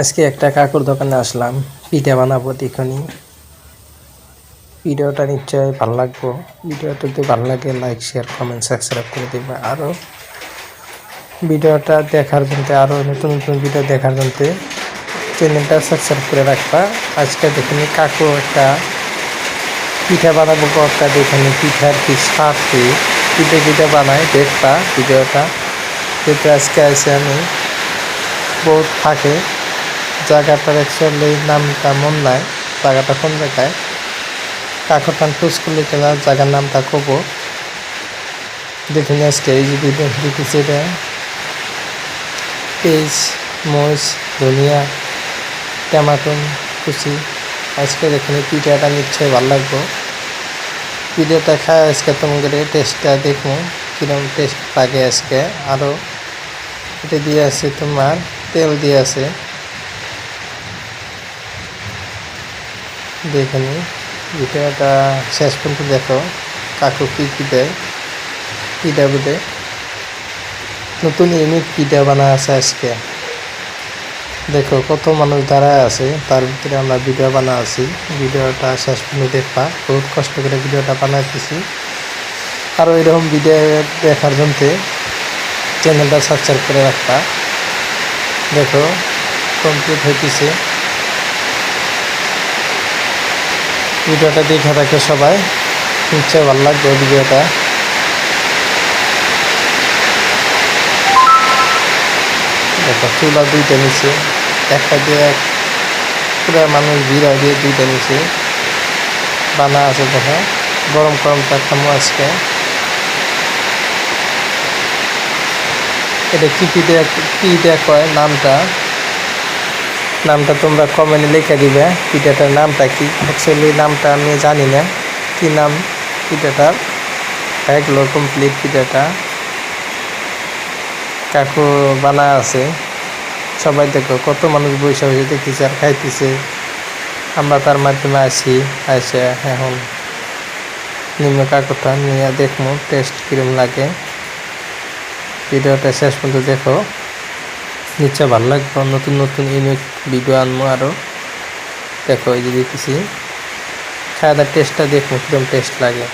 আজকে একটা কাকুর দোকানে আসলাম, পিঠা বানাবো দেখুনি। ভিডিওটা নিশ্চয়ই ভালো লাগবো। ভিডিওটা যদি ভালো লাগে লাইক শেয়ার কমেন্ট সাবস্ক্রাইব করে দেবে। আরও ভিডিওটা দেখার জন্য, আরও নতুন নতুন ভিডিও দেখার জন্য চ্যানেলটা সাবস্ক্রাইব করে রাখবা। আজকে দেখুন কাকু একটা পিঠা বানাবো, একটা দেখুন পিঠার কি স্বাদ কি পিঠা বানায় দেখবা ভিডিওটা। যেহেতু আজকে আসে আমি বহুত থাকে জায়গাটার অ্যাকচুয়ালি নামটা মন নাই, জায়গাটা কোন জায়গায় কাকরটান ফুসকুলি খেলা জায়গার নামটা কব দেখুন। আজকে এই যে ভিডিও দিতেছে এটা পেঁয়াজ মরিচ ধনিয়া টমাটম কুচি। আজকে দেখুন পিঠাটা নিশ্চয়ই ভালো লাগবো। ভিডিওটা খায় আজকে তোমাদের টেস্টটা দেখবো কিরকম টেস্ট লাগে। আজকে আরও এটা দিয়ে আছে তোমার তেল দিয়ে আছে দেখুন। ভিডিওটা শেষ পর্যন্ত দেখো কাকু কী দেয়। পিঠা বুঝে নতুন ইউনিক পিঠা বানা আছে আজকে। দেখো কত মানুষ দাঁড়ায় আছে, তার ভিতরে আমরা ভিডিও বানা আছি। ভিডিওটা শেষ পর্যন্ত দেখবা, বহুত কষ্ট করে ভিডিওটা বানাইতেছি। আরও এরকম ভিডিও দেখার জন্য চ্যানেলটা সাবস্ক্রাইব করে রাখবা। দেখো কমপ্লিট হইতেছে। ভিডিওটা দেখে রাখো সবাই, নিশ্চয় ভালো লাগবে ভিডিওটা। দেখো চুলা দুইটা নিচে, একটা দিয়ে পুরো মানুষ ভিড় দিয়ে দুইটা নিচে বানা আছে। দেখো গরম গরমটা খামো আজকে। এটা কি পিঠা কয় নামটা তোমরা কমেন্টে লিখে দিবে। পিঠাটার নামটা কি, অ্যাকচুয়ালি নামটা আমি জানি না কি নাম পিঠাটার। এগুলো কমপ্লিট পিঠাটা কাকু বানা আছে। সবাই দেখো কত মানুষ বসে বসে দেখতেছে আর খাইতেছে। আমরা তার মাধ্যমে আসি এসে এখন নিম্ন কাকুটা নিয়ে দেখবো টেস্ট কিরম লাগে। ভিডিওটা শেষ পর্যন্ত দেখো, নিশ্চয় ভালো লাগবে। নতুন নতুন ইউনিক ভিডিও আনবো আরও। দেখো এই যে দেখতেছি খাওয়া দাওয়ার টেস্টটা দেখবো কিরম টেস্ট লাগে।